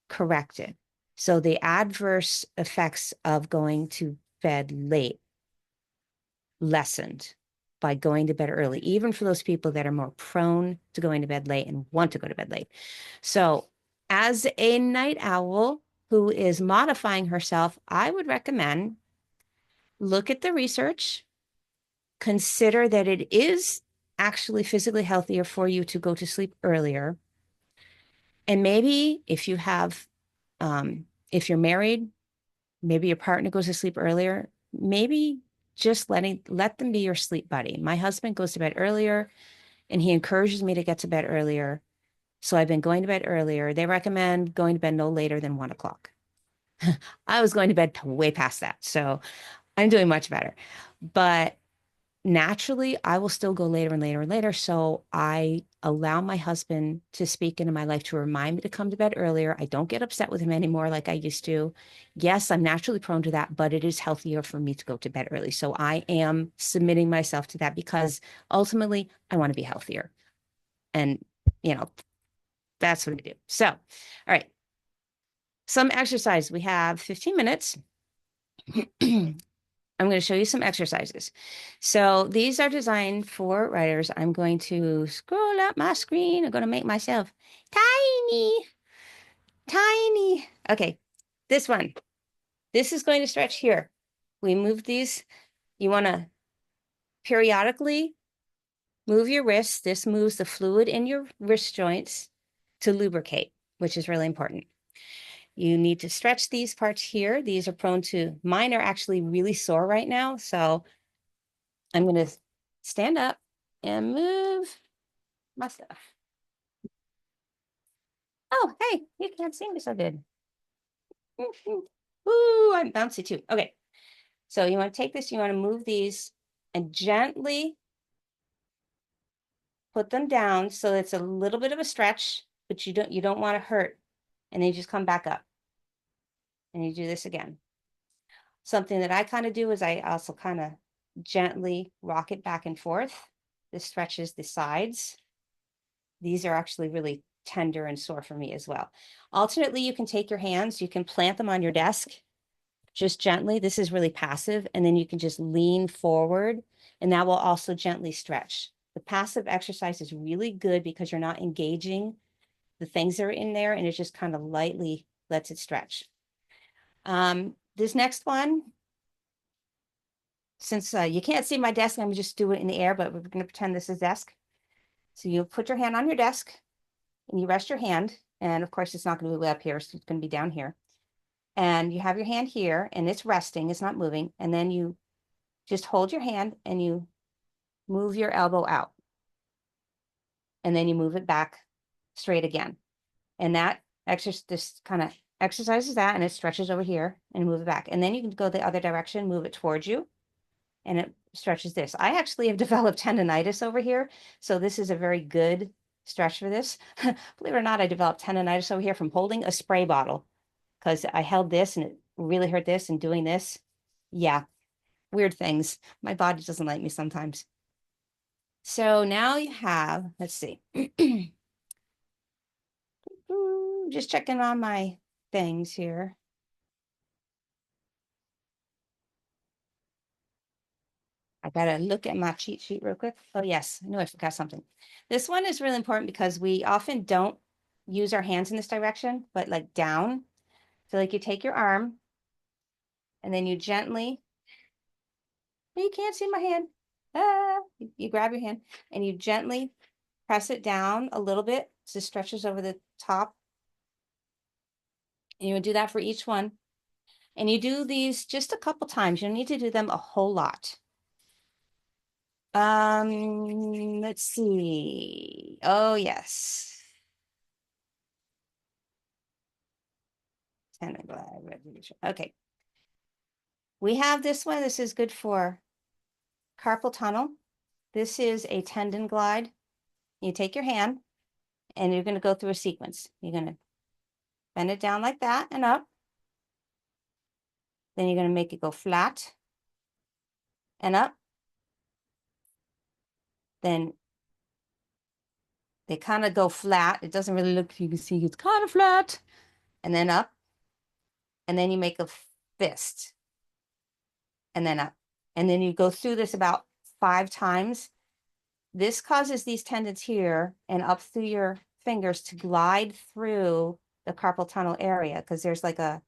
corrected. So the adverse effects of going to bed late lessened by going to bed early, even for those people that are more prone to going to bed late and want to go to bed late. So, as a night owl who is modifying herself, I would recommend look at the research, consider that it is actually physically healthier for you to go to sleep earlier. And maybe if you're married, maybe your partner goes to sleep earlier, maybe just let them be your sleep buddy. My husband goes to bed earlier and he encourages me to get to bed earlier. So I've been going to bed earlier. They recommend going to bed no later than 1 o'clock. I was going to bed way past that. So I'm doing much better. But naturally, I will still go later and later and later. So I allow my husband to speak into my life to remind me to come to bed earlier. I don't get upset with him anymore like I used to. Yes, I'm naturally prone to that, but it is healthier for me to go to bed early. So I am submitting myself to that because ultimately I want to be healthier. And, you know, that's what I do. So, all right, some exercise. We have 15 minutes. I'm going to show you some exercises. So these are designed for writers. I'm going to scroll up my screen. I'm going to make myself tiny, tiny. Okay, this one. This is going to stretch here. We move these. You want to periodically move your wrists. This moves the fluid in your wrist joints to lubricate, which is really important. You need to stretch these parts here. These are prone to, mine are actually really sore right now. So I'm going to stand up and move my stuff. Oh, hey, you can't see me so good. Ooh, I'm bouncy too. Okay. So you want to take this, you want to move these and gently put them down so it's a little bit of a stretch, but you don't want to hurt. And then you just come back up and you do this again. Something that I kind of do is I also kind of gently rock it back and forth. This stretches the sides. These are actually really tender and sore for me as well. Alternately, you can take your hands, you can plant them on your desk just gently. This is really passive. And then you can just lean forward and that will also gently stretch. The passive exercise is really good because you're not engaging the things that are in there and it just kind of lightly lets it stretch. This next one, since you can't see my desk, I'm gonna just do it in the air, but we're going to pretend this is desk. So you put your hand on your desk and you rest your hand. And of course, it's not going to be way up here, so it's going to be down here. And you have your hand here and it's resting, it's not moving. And then you just hold your hand and you move your elbow out. And then you move it back straight again. And that this kind of exercises that and it stretches over here and move it back. And then you can go the other direction, move it towards you. And it stretches this. I actually have developed tendonitis over here. So this is a very good stretch for this. Believe it or not, I developed tendonitis over here from holding a spray bottle because I held this and it really hurt this and doing this. Yeah, weird things. My body doesn't like me sometimes. So now you have, let's see. Just checking on my things here. I gotta look at my cheat sheet real quick. Oh yes, I know I forgot something. This one is really important because we often don't use our hands in this direction, but like down. So like you take your arm and then you gently, you can't see my hand. You grab your hand and you gently press it down a little bit so it stretches over the top. And you would do that for each one. And you do these just a couple times. You don't need to do them a whole lot. Let's see. Oh, yes. Okay. We have this one. This is good for carpal tunnel. This is a tendon glide. You take your hand and you're going to go through a sequence. You're going to bend it down like that and up. Then you're going to make it go flat and up. Then they kind of go flat. It doesn't really look, you can see it's kind of flat. And then up. And then you make a fist. And then up. And then you go through this about 5 times. This causes these tendons here and up through your fingers to glide through the carpal tunnel area because there's like a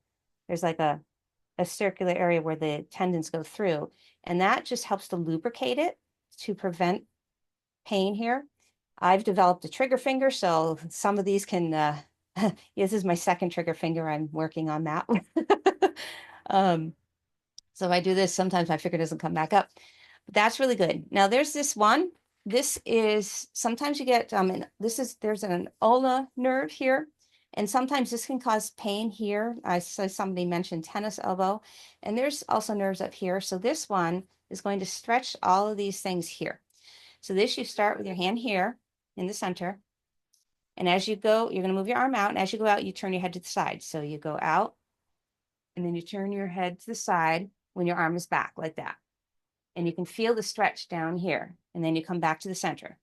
circular area where the tendons go through. And that just helps to lubricate it to prevent pain here. I've developed a trigger finger, so some of these can, this is my second trigger finger. I'm working on that. So if I do this, sometimes my finger doesn't come back up. But that's really good. Now there's this one. This is, sometimes you get, there's an ulnar nerve here. And sometimes this can cause pain here. I saw somebody mentioned tennis elbow. And there's also nerves up here. So this one is going to stretch all of these things here. So this, you start with your hand here in the center. And as you go, you're going to move your arm out. And as you go out, you turn your head to the side. So you go out and then you turn your head to the side when your arm is back like that. And you can feel the stretch down here. And then you come back to the center.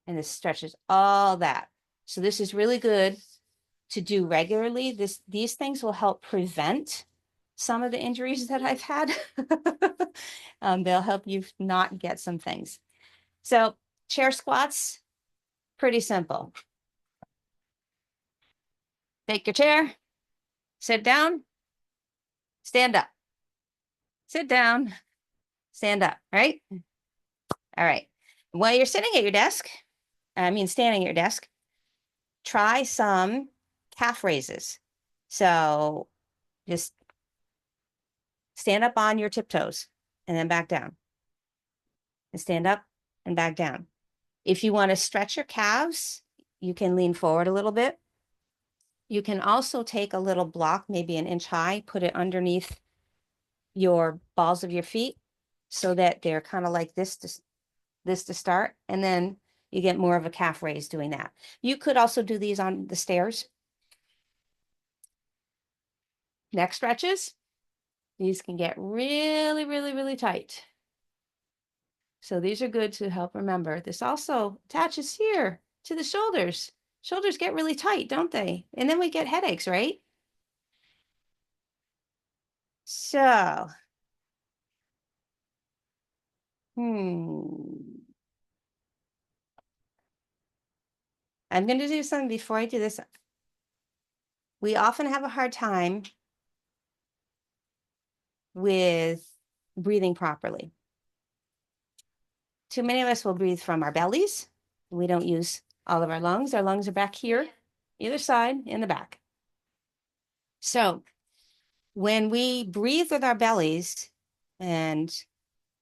And this stretches all that. So this is really good to do regularly. These things will help prevent some of the injuries that I've had. They'll help you not get some things. So chair squats, pretty simple. Take your chair, sit down, stand up, sit down, stand up, right? All right. While you're sitting at your desk, standing at your desk, try some calf raises. So just stand up on your tiptoes and then back down. And stand up and back down. If you want to stretch your calves, you can lean forward a little bit. You can also take a little block, maybe an inch high, put it underneath your balls of your feet so that they're kind of like this to start. And then you get more of a calf raise doing that. You could also do these on the stairs. Neck stretches. These can get really, really, really tight. So these are good to help remember. This also attaches here to the shoulders. Shoulders get really tight, don't they? And then we get headaches, right? So, I'm going to do something before I do this. We often have a hard time with breathing properly. Too many of us will breathe from our bellies. We don't use all of our lungs. Our lungs are back here, either side, in the back. So when we breathe with our bellies and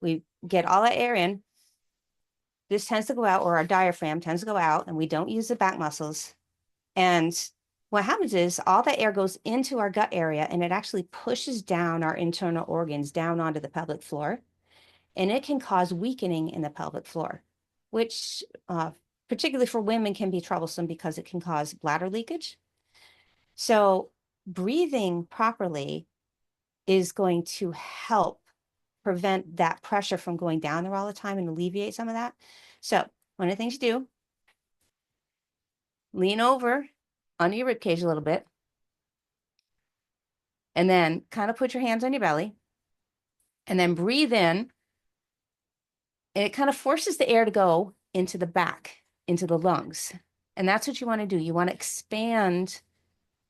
we get all that air in, this tends to go out, or our diaphragm tends to go out, and we don't use the back muscles. And what happens is all the air goes into our gut area and it actually pushes down our internal organs down onto the pelvic floor. And it can cause weakening in the pelvic floor, which particularly for women can be troublesome because it can cause bladder leakage. So breathing properly is going to help prevent that pressure from going down there all the time and alleviate some of that. So one of the things you do, lean over under your rib cage a little bit. And then kind of put your hands on your belly and then breathe in. And it kind of forces the air to go into the back, into the lungs. And that's what you want to do. You want to expand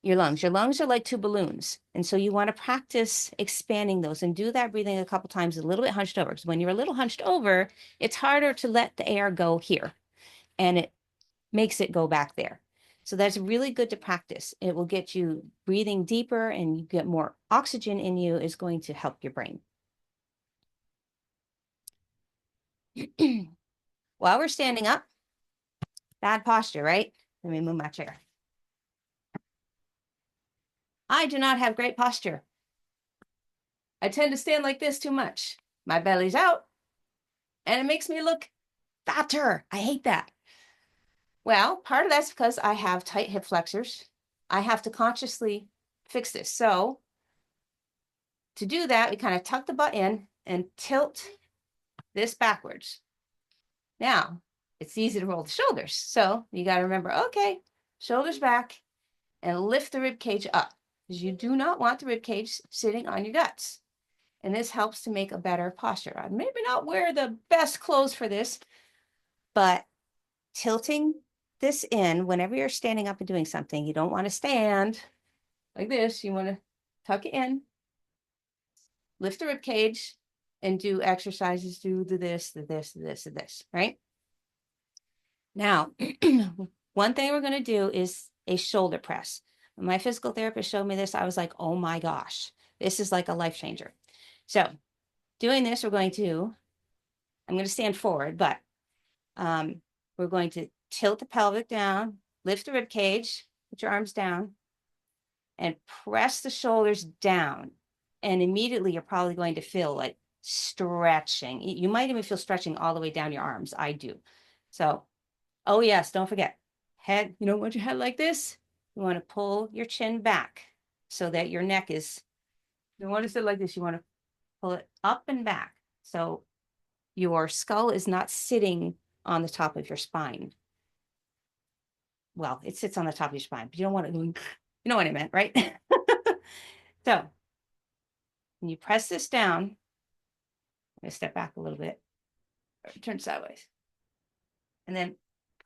your lungs. Your lungs are like two balloons. And so you want to practice expanding those and do that breathing a couple times a little bit hunched over. Because when you're a little hunched over, it's harder to let the air go here. And it makes it go back there. So that's really good to practice. It will get you breathing deeper and you get more oxygen in you is going to help your brain. While we're standing up, bad posture, right? Let me move my chair. I do not have great posture. I tend to stand like this too much. My belly's out and it makes me look fatter. I hate that. Well, part of that's because I have tight hip flexors. I have to consciously fix this. So to do that, we kind of tuck the butt in and tilt this backwards. Now, it's easy to roll the shoulders. So you got to remember, okay, shoulders back and lift the rib cage up because you do not want the rib cage sitting on your guts. And this helps to make a better posture. I'd maybe not wear the best clothes for this, but tilting this in whenever you're standing up and doing something, you don't want to stand like this. You want to tuck it in, lift the rib cage, and do exercises, do the this, the this, the this, the this, right? Now, one thing we're going to do is a shoulder press. When my physical therapist showed me this, I was like, oh my gosh, this is like a life changer. So doing this, I'm going to stand forward, but we're going to tilt the pelvic down, lift the rib cage, put your arms down, and press the shoulders down. And immediately you're probably going to feel like stretching. You might even feel stretching all the way down your arms. I do. So, oh yes, don't forget, head, you don't want your head like this. You want to pull your chin back so that your neck is, you don't want to sit like this. You want to pull it up and back. So your skull is not sitting on the top of your spine. Well, it sits on the top of your spine, but you don't want it going, you know what I meant, right? So when you press this down, I'm going to step back a little bit, turn sideways, and then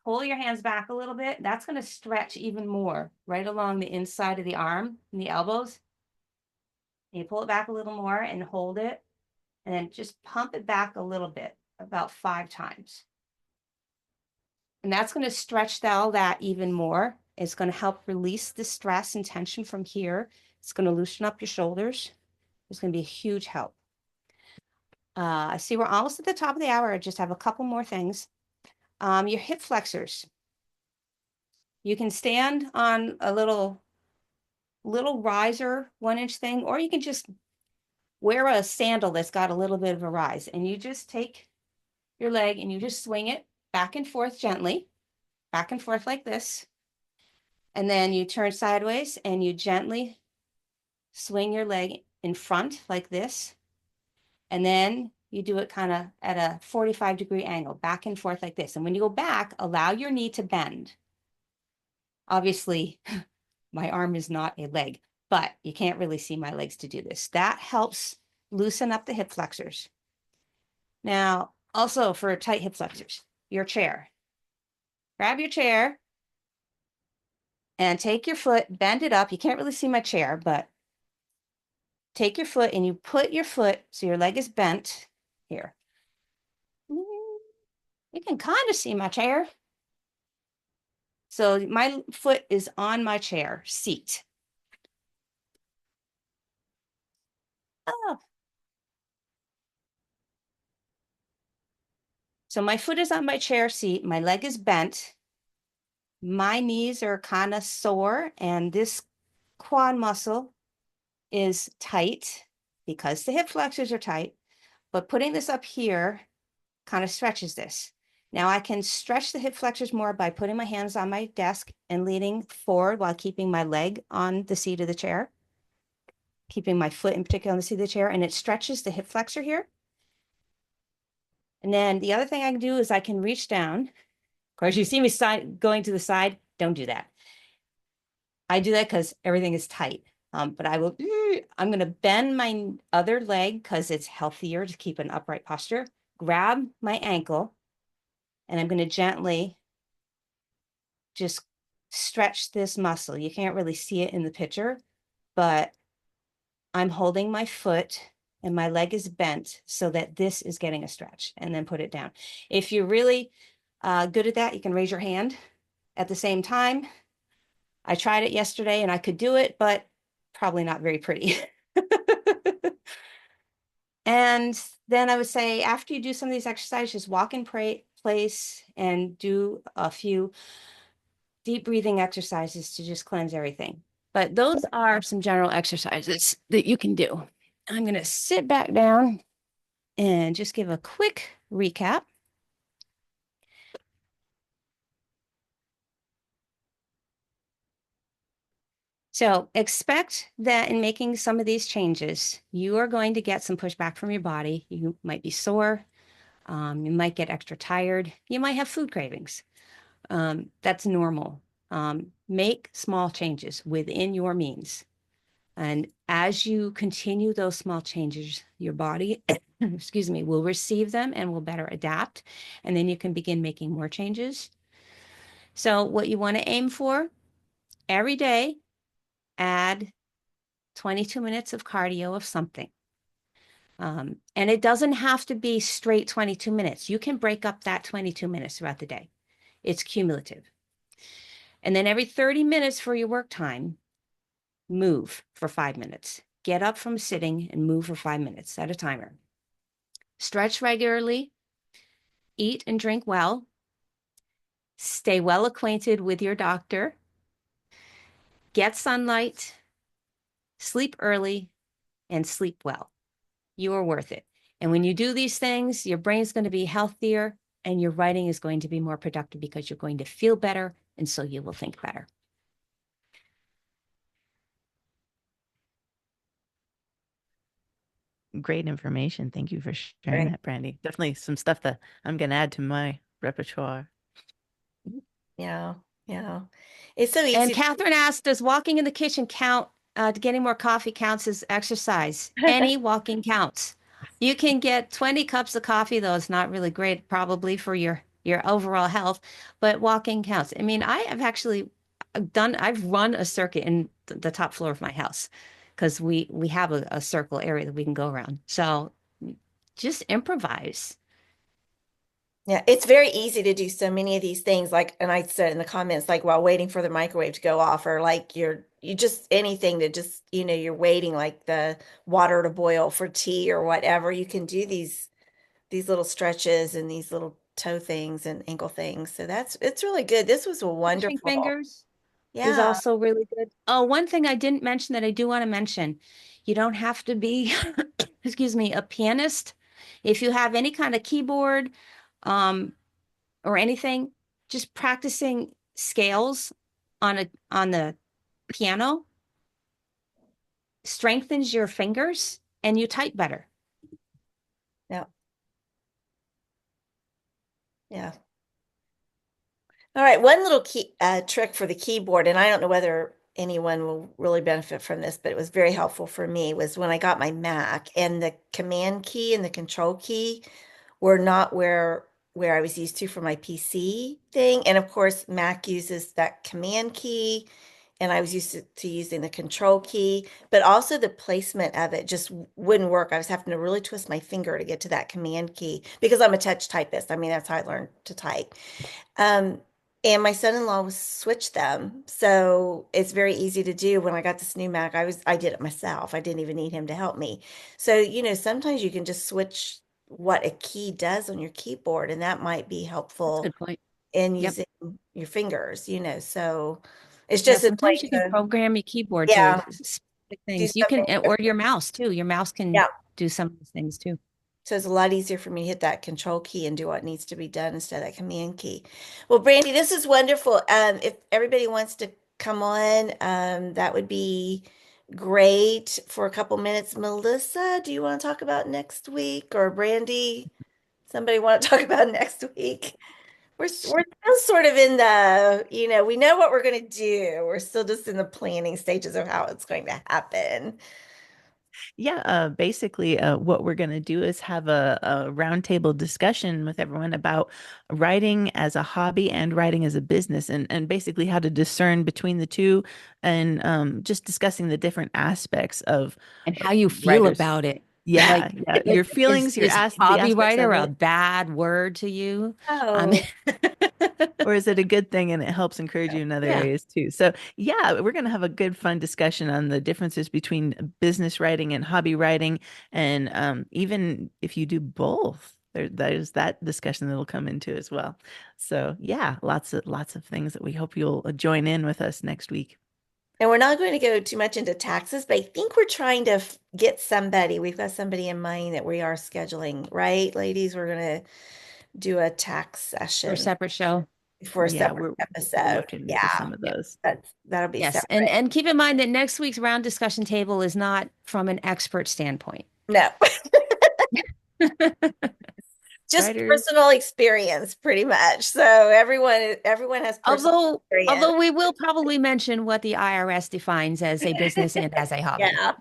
pull your hands back a little bit. That's going to stretch even more right along the inside of the arm and the elbows. And you pull it back a little more and hold it, and then just pump it back a little bit, about 5 times. And that's going to stretch all that even more. It's going to help release the stress and tension from here. It's going to loosen up your shoulders. It's going to be a huge help. I see we're almost at the top of the hour. I just have a couple more things. Your hip flexors. You can stand on a little riser 1-inch thing, or you can just wear a sandal that's got a little bit of a rise. And you just take your leg and you just swing it back and forth gently, back and forth like this. And then you turn sideways and you gently swing your leg in front like this. And then you do it kind of at a 45-degree angle, back and forth like this. And when you go back, allow your knee to bend. Obviously, my arm is not a leg, but you can't really see my legs to do this. That helps loosen up the hip flexors. Now, also for tight hip flexors, your chair. Grab your chair and take your foot, bend it up. You can't really see my chair, but take your foot and you put your foot so your leg is bent here. You can kind of see my chair. So my foot is on my chair seat. Oh. So my foot is on my chair seat. My leg is bent. My knees are kind of sore and this quad muscle is tight because the hip flexors are tight. But putting this up here kind of stretches this. Now I can stretch the hip flexors more by putting my hands on my desk and leaning forward while keeping my leg on the seat of the chair, keeping my foot in particular on the seat of the chair, and it stretches the hip flexor here. And then the other thing I can do is I can reach down. Of course, you see me going to the side. Don't do that. I do that because everything is tight. But I will I'm going to bend my other leg because it's healthier to keep an upright posture. Grab my ankle, and I'm going to gently just stretch this muscle. You can't really see it in the picture, but I'm holding my foot and my leg is bent so that this is getting a stretch, and then put it down. If you're really good at that, you can raise your hand at the same time. I tried it yesterday and I could do it, but probably not very pretty. And then I would say after you do some of these exercises, just walk in place and do a few deep breathing exercises to just cleanse everything. But those are some general exercises that you can do. I'm going to sit back down and just give a quick recap. So expect that in making some of these changes, you are going to get some pushback from your body. You might be sore. You might get extra tired. You might have food cravings. That's normal. Make small changes within your means. And as you continue those small changes, your body, excuse me, will receive them and will better adapt. And then you can begin making more changes. So what you want to aim for every day, add 22 minutes of cardio of something. And it doesn't have to be straight 22 minutes. You can break up that 22 minutes throughout the day. It's cumulative. And then every 30 minutes for your work time, move for 5 minutes. Get up from sitting and move for 5 minutes. Set a timer. Stretch regularly. Eat and drink well. Stay well acquainted with your doctor. Get sunlight. Sleep early and sleep well. You are worth it. And when you do these things, your brain's going to be healthier and your writing is going to be more productive because you're going to feel better. And so you will think better. Great information. Thank you for sharing Right. that, Brandy. Definitely some stuff that I'm going to add to my repertoire. Yeah. Yeah. It's so And easy. Catherine asked, does walking in the kitchen count? Getting more coffee counts as exercise. Any walking counts. You can get 20 cups of coffee, though it's not really great, probably for your overall health, but walking counts. I mean, I have actually I've run a circuit in the top floor of my house because we have a circle area that we can go around. So just improvise. Yeah, it's very easy to do so many of these things, like, and I said in the comments, like while waiting for the microwave to go off, or like you just anything to just, you're waiting like the water to boil for tea or whatever. You can do these little stretches and these little toe things and ankle things. So it's really good. This was a Stretching wonderful. fingers is Yeah. also really good. Oh, one thing I didn't mention that I do want to mention, you don't have to be, excuse me, a pianist. If you have any kind of keyboard, um, or anything, just practicing scales on the piano strengthens your fingers and you type better. Yeah. Yeah. All right, one little key trick for the keyboard, and I don't know whether anyone will really benefit from this, but it was very helpful for me, was when I got my Mac and the command key and the control key were not where I was used to for my PC thing. And of course, Mac uses that command key, and I was used to using the control key, but also the placement of it just wouldn't work. I was having to really twist my finger to get to that command key because I'm a touch typist. I mean, that's how I learned to type. Um, and my son-in-law was switched them. So it's very easy to do. When I got this new Mac, I did it myself. I didn't even need him to help me. So, sometimes you can just switch what a key does on your keyboard, and that might be That's a helpful good point. in Yep. using your fingers. So it's Yeah, just a way sometimes you can to, program your keyboard to yeah, specific do things. You can, something or different. your mouse too. Your mouse can Yeah. do some of these things too. So it's a lot easier for me to hit that control key and do what needs to be done instead of that command key. Well, Brandy, this is wonderful. If everybody wants to come on, that would be great for a couple minutes. Melissa, do you want to talk about next week, or Brandy? Somebody want to talk about next week? We're still sort of in the, we know what we're going to do. We're still just in the planning stages of how it's going to happen. Yeah, basically, what we're going to do is have a roundtable discussion with everyone about writing as a hobby and writing as a business, and basically how to discern between the two, and just discussing the different aspects of And how you feel writers. about it. Yeah, Like, yeah, your feelings, is the hobby aspects writer of a it. bad word to you? Um, Oh, Or is it a good thing and it helps encourage you in other yeah, areas too? So, yeah, we're going to have a good, fun discussion on the differences between business writing and hobby writing. And even if you do both, there's that discussion that'll come into as well. So, yeah, lots of things that we hope you'll join in with us next week. and we're not going to go too much into taxes, but I think we're trying to get somebody. We've got somebody in mind that we are scheduling, right, ladies? We're going to do a tax for a session separate show. for a Yeah, separate we're episode. looking into Yeah, some of Yeah. those. that'll be Yes, separate. and keep in mind that next week's round discussion table is not from an expert standpoint. No, just Writers. personal experience, pretty much. So everyone has personal experience. Although we will probably mention what the IRS defines as a business and as a hobby. Yeah.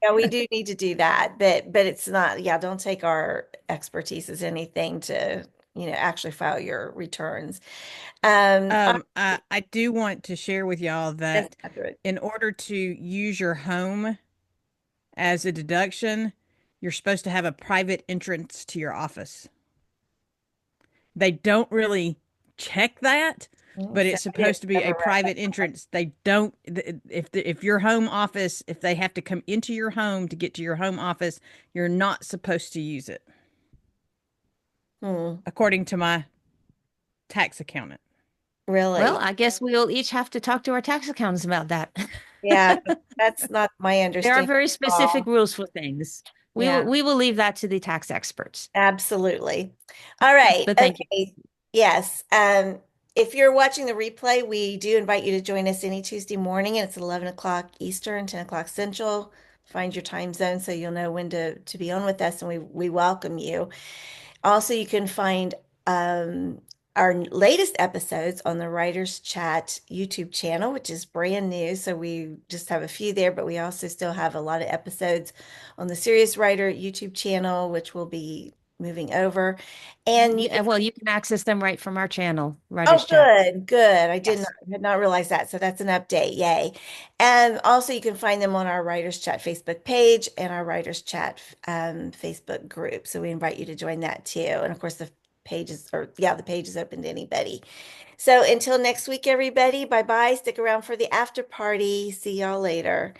Yeah, we do need to do that, but it's not, yeah, don't take our expertise as anything to, actually file your returns. All right, I do want to share with y'all yes, that Catherine. in order to use your home as a deduction, you're supposed to have a private entrance to your office. They don't really check that, but So it's I didn't supposed to be ever a read private entrance. They don't, if your home office, if they have to come into your home to get to your home office, you're not supposed to use it, that. according to my tax accountant. Well, Really? I guess we'll each have to talk to our tax accountants about that. Yeah, that's not my There are understanding very at specific all. rules for things. Yeah. We will leave that to the tax experts. Absolutely. All right. But thank you. Okay. Yes. If you're watching the replay, we do invite you to join us any Tuesday morning, and it's 11 o'clock Eastern, 10 o'clock Central. Find your time zone so you'll know when to be on with us, and we welcome you. Also, you can find our latest episodes on the Writers Chat YouTube channel, which is brand new. So we just have a few there, but we also still have a lot of episodes on the Serious Writer YouTube channel, which will be moving over. And you Yeah, can well, you can access them right from our channel, Oh, Writers Chat. good, good. I did not Yes. had not realized that. So that's an update. Yay. And also you can find them on our Writers Chat Facebook page and our Writers Chat Facebook group. So we invite you to join that too. And of course the page is open to anybody. So until next week, everybody, bye bye. Stick around for the after party. See y'all later.